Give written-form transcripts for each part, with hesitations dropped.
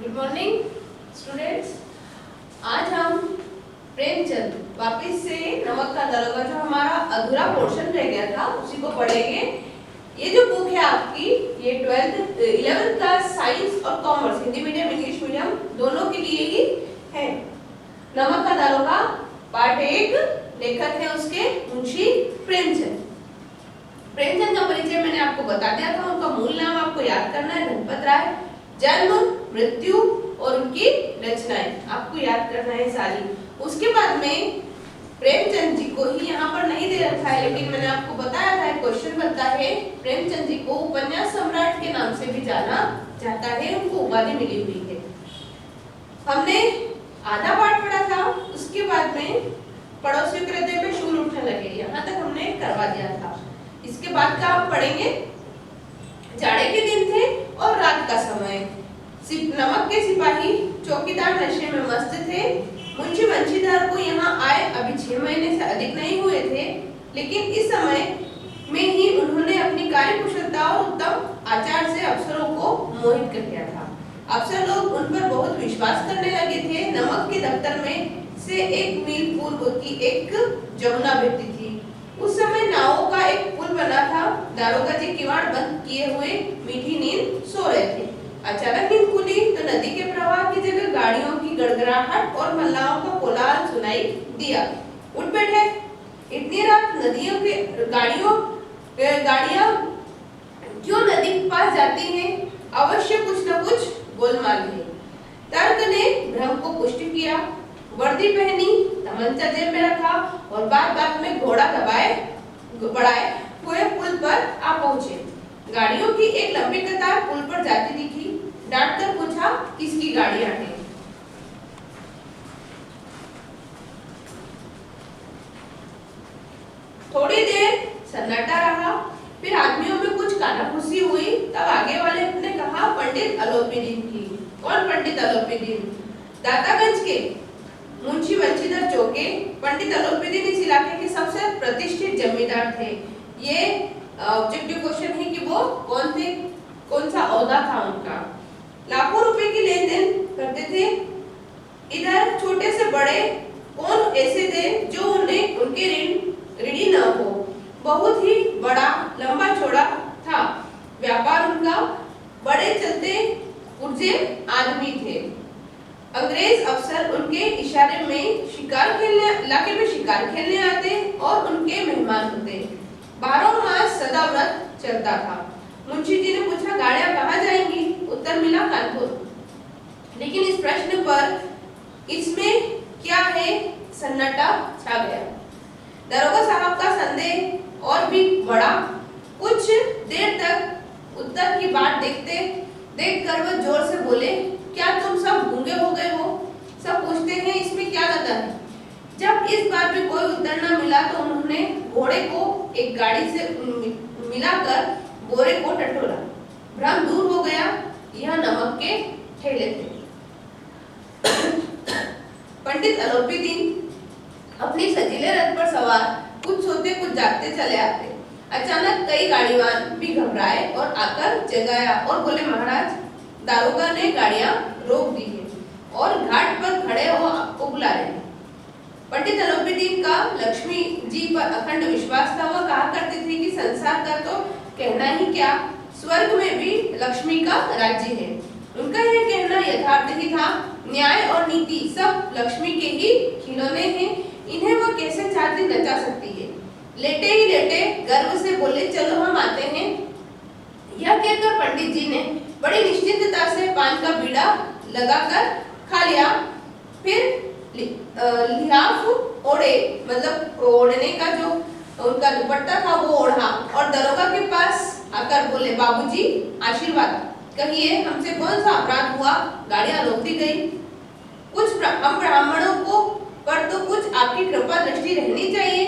Good morning students. आज हम प्रेमचंद वापिस से नमक का दरोगा जो हमारा अधूरा पोर्शन रह गया था उसी को पढ़ेंगे। ये जो बुक है आपकी ये 11th क्लास साइंस और commerce Hindi medium English medium दोनों के लिए ही है। नमक का दरोगा पार्ट 1, लेखक है उसके मुंशी प्रेमचंद। प्रेमचंद का परिचय मैंने आपको बता दिया था। उनका मूल नाम आपको याद करना है, धनपत राय। जन्म, मृत्यु और उनकी रचनाएं आपको याद करना है सारी। उसके बाद में प्रेमचंद जी को ही यहाँ पर नहीं दे रखा है, लेकिन मैंने आपको बताया था क्वेश्चन बनता है प्रेमचंद जी को उपन्यास सम्राट के नाम से भी जाना जाता है, उनको उपाधि मिली हुई है। हमने आधा पाठ पढ़ा था, उसके बाद में पड़ोसियों के हृदय में शूल उठने लगे, यहाँ तक हमने करवा दिया था। इसके बाद का हम पढ़ेंगे। जाड़े के दिन थे और रात का समय। नमक के सिपाही चौकीदार नशे में मस्त थे। मुंशी बंशीधर को यहाँ आए अभी 6 महीने से अधिक नहीं हुए थे, लेकिन इस समय में ही उन्होंने अपनी कार्यकुशलता और उत्तम आचार से अफसरों को मोहित कर दिया था। अफसर लोग उन पर बहुत विश्वास करने लगे थे। नमक के दफ्तर में से 1 मील पूर्व की एक जमुना बहती थी। उस समय नावों का एक पुल बना था। दारोगा जी किवाड़ बंद किए हुए मीठी नींद सो रहे थे। अचानक नींद खुली तो नदी के प्रवाह की जगह गाड़ियों की गड़गड़ाहट और मल्लाहों का कोलाहल सुनाई दिया। उठ बैठे। इतनी रात नदियों के गाड़ियां क्यों नदी के पास जाती हैं? अवश्य कुछ न कुछ गोलमाल है। तर्क ने भ्रम को पुष्ट किया। वर्दी पहनी, तमंचा जेब में रखा और बात में घोड़ा बढ़ाए हुए पुल पर आ पहुंचे। गाड़ियों की एक लंबी कतार पुल पर जाती दिखी। डांट कर पूछा, किसकी गाड़ियां हैं? थोड़ी देर सन्नाटा रहा, फिर आदमियों में कुछ कानाफूसी हुई। तब आगे वाले ने कहा, पंडित अलोपीदीन की। कौन पंडित अलोपीदीन? दातागंज के मुंशी बंशीधर चौके। पंडित अलोपीदीन इस इलाके के सबसे प्रतिष्ठित जमींदार थे। ये ऑब्जेक्टिव क्वेश्चन है कि वो कौन थे, कौन सा ओहदा था उनका। लाखों रुपए की लेन देन करते थे। इधर छोटे से बड़े कौन ऐसे थे जो उन्हें उनके ऋणी न हो। बहुत ही बड़ा लंबा चौड़ा था व्यापार उनका। बड़े चलते पुर्जे आदमी थे। अंग्रेज अफसर उनके इशारे में इलाके में शिकार खेलने आते और उनके मेहमान होते। 12 मास सदा व्रत चलता था। मुंशी जी ने पूछा, गाड़ियां कहाँ जाएंगी? उत्तर मिला, कानपुर। लेकिन इस प्रश्न पर इसमें क्या है, सन्नाटा छा गया। दरोगा साहब का संदेह और भी बढ़ा। कुछ देर तक उत्तर की बात देखकर वह जोर से बोले, क्या तुम सब गूंगे हो गए हो? सब पूछते हैं इसमें क्या गता है। जब इस बार भी कोई उत्तर न मिला तो उन्होंने घोड़े को एक गाड़ी से मिलाकर बोरे को टटोला। भ्रम दूर हो गया, यह नमक के ठेले थे। पंडित अलोपीदीन अपनी सजीले रथ पर सवार कुछ सोते कुछ जागते चले आते। अचानक कई गाड़ीवान भी घबराए और आकर जगाया और बोले, महाराज, दारोगा ने गाड़ियां रोक दी है और घाट पर खड़े हो आपको बुला रहे हैं। पंडित अलोपीदीन का लक्ष्मी जी पर अखंड विश्वास था। वह कहा करते थे कि संसार का तो कहना ही क्या, स्वर्ग में भी लक्ष्मी का राज्य है। उनका यह कहना यथार्थ ही था। न्याय और नीति सब लक्ष्मी के ही खिलौने हैं, इन्हें वह कैसे चाहती नचा सकती है। लेटे ही लेटे गर्व से बोले, चलो हम आते हैं। यह कहकर पंडित जी ने बड़ी निश्चिंतता से पान का बीड़ा लगाकर खा लिया। फिर लिहाफ ओढ़े, मतलब ओढ़ने का जो उनका दुपट्टा था वो ओढ़ा और दरोगा के पास आकर बोले, बाबूजी आशीर्वाद कहिए, हमसे कौन सा अपराध हुआ? गाड़ियां रोक दी गई। हम ब्राह्मणों को पर तो कुछ आपकी कृपा दृष्टि रहनी चाहिए।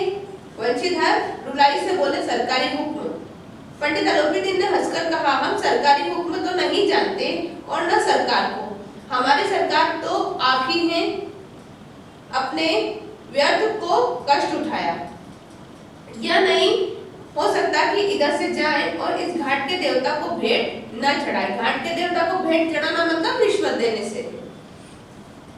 वंशीधर रुलाई से बोले, सरकारी हुक्म। पंडित अलोपीदीन ने हंसकर कहा, हम सरकारी हुक्म तो नहीं जानते और न सरकार को। हमारी सरकार तो आप ही हैं। अपने व्यर्थ को कष्ट उठाया। यह नहीं हो सकता कि इधर से जाएं और इस घाट के देवता को भेंट न चढ़ाए। घाट के देवता को भेंट चढ़ाना मतलब रिश्वत रिश्वत देने से।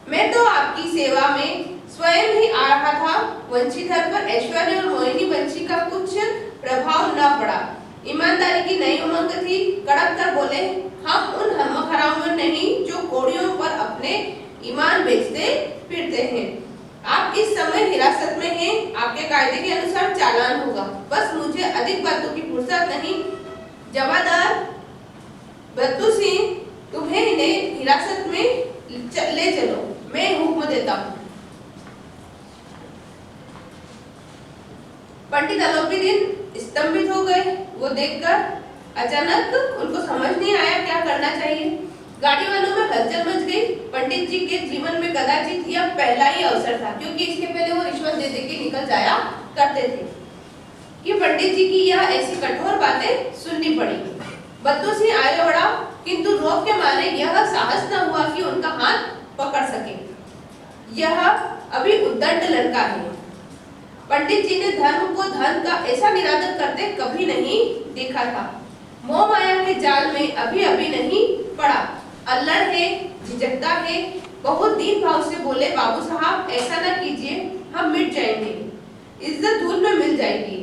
मैं तो आपकी सेवा में स्वयं ही आ रहा था। वंशीधर पर ऐश्वर्य और मोहिनी वंशी का कुछ प्रभाव न पड़ा। ईमानदारी की नई उमंग थी। कड़क कर बोले, हम उन हराम में नहीं जो कोड़ियों पर अपने ईमान बेचते फिरते हैं। आप इस समय हिरासत में हैं। आपके कायदे के अनुसार चालान होगा। बस मुझे अधिक बातों की फुर्सत नहीं। जमादार बद्दू सिंह, तुम्हें इन्हें हिरासत में ले चलो, मैं हुक्म देता हूँ। पंडित अलोपीदीन स्तंभित हो गए। वो देखकर अचानक उनको समझ नहीं आया क्या करना चाहिए। गाड़ी वालों में हलचल मच गई। पंडित जी के जीवन में कदाचित यह पहला ही अवसर था, क्योंकि इसके पहले वो रिश्वत दे दे के निकल जाया करते थे, कि पंडित जी की यह ऐसी कठोर बातें सुननी पड़ी। बद्दू सिंह आगे बढ़ा, किंतु रोब के मारे यह साहस न हुआ कि उनका हाथ पकड़ सके। यह अभी उद्दंड लड़का है। पंडित जी ने धर्म को धन का ऐसा निरादर करते कभी नहीं देखा था। मोह माया के जाल में अभी अभी नहीं पड़ा। अल्लड़ है, झिझकता है। बहुत दीन भाव से बोले, बाबू साहब ऐसा न कीजिए, हम मिट जाएंगे, इज्जत धूल में मिल जाएगी।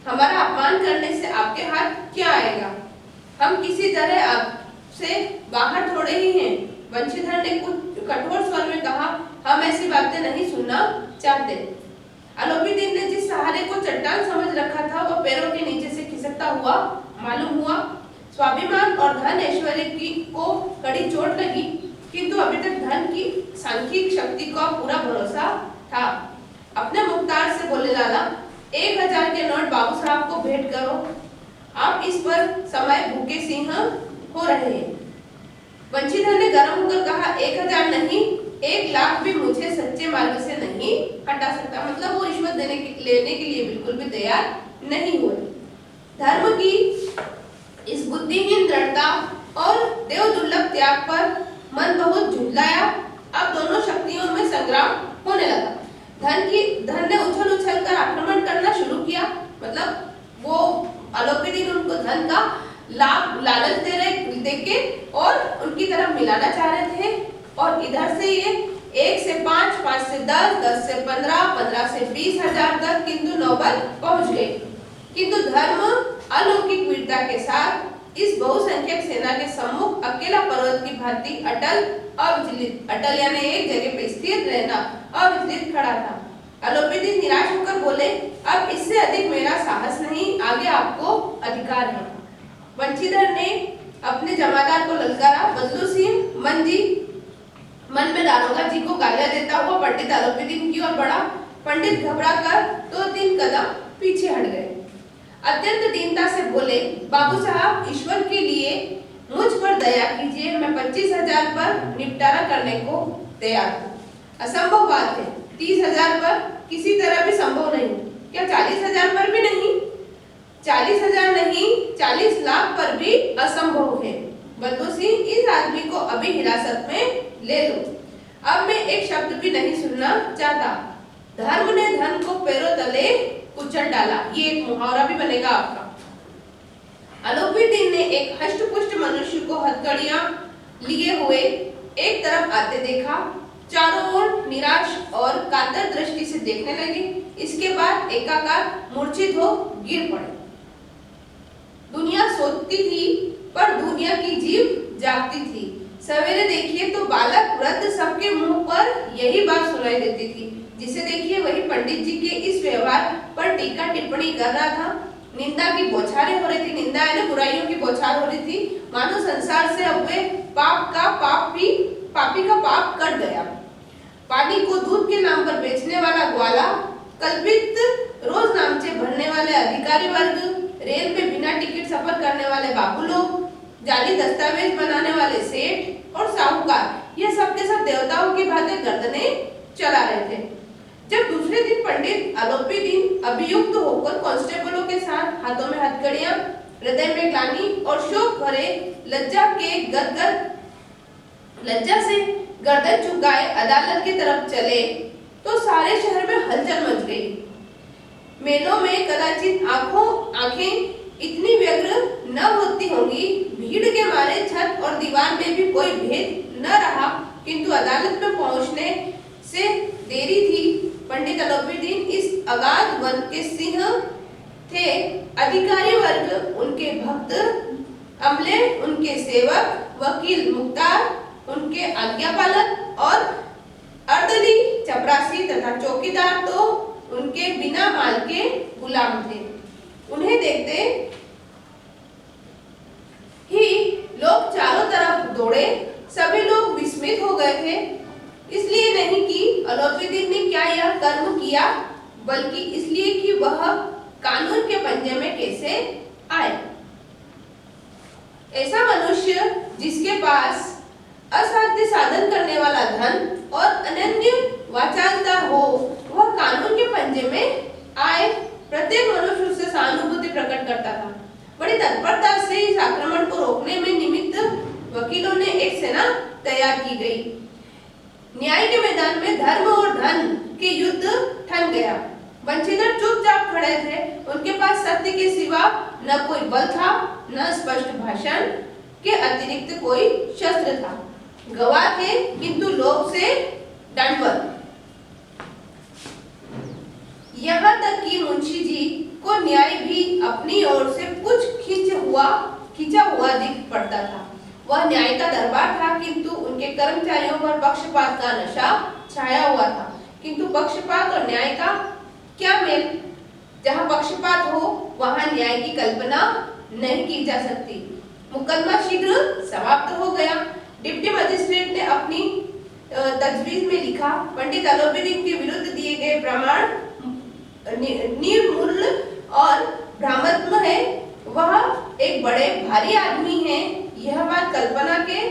हमारा अपमान करने से आपके हाथ क्या आएगा? हम किसी तरह आपसे बाहर थोड़े ही हैं। वंशीधर ने कुछ कठोर स्वर में कहा, हम ऐसी बातें नहीं सुनना चाहते। अलोपीदीन ने जिस सहारे को चट्टान समझ रखा था, वह पैरों के नीचे से खिसकता हुआ मालूम हुआ। स्वाभिमान और धन ऐश्वर्य की को कड़ी चोट लगी, किंतु अभी तक धन की सांख्यिक शक्ति का पूरा भरोसा था। अपने मुख्तार से बोले, लाला 1000 के नोट बाबू साहब को भेंट करो। आप इस पर समय भूखे सिंह हो रहे हैं। वंशीधर ने गर्म होकर कहा, 1000 नहीं, 1 लाख भी मुझे सच्चे मार्ग से नहीं हटा सकता। मतलब वो रिश्वत लेने के लिए बिल्कुल भी तैयार नहीं हुए। धर्म की इस बुद्धिहीन दृढ़ता और देव दुर्लभ त्याग पर मन बहुत झुंझलाया। अब दोनों शक्तियों में संग्राम होने लगा। धन ने उछल उछल कर आक्रमण करना शुरू किया। मतलब वो अलोपीदीन उनको धन का लालच दे के और उनकी तरफ मिलाना चाह रहे थे। और इधर से ये 1 से 5, 5 से 10, 10 से 15, 15 से 20,000 तक किंतु नौबत पहुंच गई। किंतु धर्म अलौकिक वीरता के साथ इस बहुसंख्यक सेना के सम्मुख अकेला पर्वत की भांति अटल यानी एक जगह पे स्थिर रहना, अविचलित खड़ा था। अलोपीदीन निराश होकर बोले, अब इससे अधिक मेरा साहस नहीं, आगे आपको अधिकार है। वंशीधर ने अपने जमादार को ललकारा। बद्दू सिंह मन में दारोगा जी को गालियां देता हुआ पंडित अलोपीदीन की ओर बढ़ा। पंडित घबरा कर 2-3 कदम पीछे हट गए। अत्यंत दीनता से बोले, बाबू साहब ईश्वर के लिए मुझ पर दया कीजिए, मैं 25,000 पर निपटारा करने को तैयार हूँ। असंभव बात है, 30,000 पर किसी तरह भी संभव नहीं। क्या 40,000 पर भी नहीं? 40,000 नहीं, 40 लाख पर भी असंभव है। बद्दू सिंह, इस आदमी को अभी हिरासत में ले लो। अब मैं एक शब्द भी नहीं सुनना चाहता। धर्म ने धन को पैरों तले कुचल डाला। ये एक मुहावरा भी बनेगा आपका। अलोपीदीन ने एक हष्ट-पुष्ट मनुष्य को हथकड़ियां लिए हुए एक तरफ आते देखा। चारों ओर निराश और कातर दृष्टि से देखने लगे। इसके बाद एकाकार मूर्छित हो गिर पड़े। दुनिया सोती थी पर दुनिया की जीभ जागती थी। सवेरे देखिए तो बालक वृद्ध सबके मुंह पर यही बात सुनाई देती थी। जिसे देखिए वही पंडित जी के इस व्यवहार पर टीका टिप्पणी कर रहा था। निंदा की बौछारें हो रही थी। निंदा यानी बुराइयों की बौछार हो रही थी। मानो संसार से अब वे पापी का पाप कट गया। पानी को दूध के नाम पर बेचने वाला ग्वाला, कल्पित रोज नामचे भरने वाले अधिकारी वर्ग, रेल में बिना टिकट सफर करने वाले बाबू लोग, जाली दस्तावेज बनाने वाले सेठ और साहूकार, ये सब के सब देवताओं की भांति गर्दनें चला रहे थे। जब दूसरे दिन पंडित अलोपीदीन अभियुक्त होकर कांस्टेबलों के साथ हाथों में हथकड़ियां, हृदय में ग्लानि और शोक भरे लज्जा से गर्दन झुकाए अदालत की तरफ चले तो सारे शहर में हलचल मच गई। मेलों में कदाचित आंखें इतनी व्यग्र न होती होंगी। भीड़ के मारे छत और दीवार में भी कोई भेद न रहा, किंतु अदालत में पहुंचने से देरी थी। पंडित अलोपीदीन इस अगाध वन के सिंह थे। अधिकारी वर्ग उनके भक्त, अमले उनके सेवक, वकील मुख्तार उनके आज्ञापालक और अर्दली चपरासी तथा चौकीदार तो उनके बिना माल के गुलाम थे। उन्हें देखते ही लोग चारों तरफ दौड़े। सभी लोग विस्मित हो गए थे, इसलिए नहीं कि अलोपीदीन ने क्या यह कर्म किया, बल्कि इसलिए कि वह कानून के पंजे में कैसे आए। ऐसा मनुष्य जिसके पास असाध्य साधन करने वाला धन और अनन्य वाचालता हो, वह कानून के पंजे में आए। प्रत्येक मनुष्य उससे सहानुभूति प्रकट करता था। बड़ी तत्परता से इस आक्रमण को रोकने में निमित्त वकीलों ने एक सेना तैयार की गई। न्याय के मैदान में धर्म और धन के युद्ध ठन गया। वंशीधर चुपचाप खड़े थे। उनके पास सत्य के सिवा न कोई बल था, न स्पष्ट भाषण के अतिरिक्त कोई शस्त्र था। गवाह थे, किंतु लोग से दंडवत। यहाँ तक कि मुंशी जी को न्याय भी अपनी ओर से कुछ खींचा हुआ दिख पड़ता था। वह न्याय का दरबार था, किंतु उनके कर्मचारियों पर पक्षपात का नशा छाया हुआ था। किंतु पक्षपात और न्याय का क्या मेल? जहाँ पक्षपात हो वहाँ न्याय की कल्पना नहीं की जा सकती। मुकदमा शीघ्र समाप्त हो गया। डिप्टी मजिस्ट्रेट ने अपनी तजवीज में लिखा, पंडित अलोपीदीन के विरुद्ध दिए गए प्रमाण निर्मूल और भ्रामक है। वह एक बड़े भारी आदमी है। यह बात कल्पना के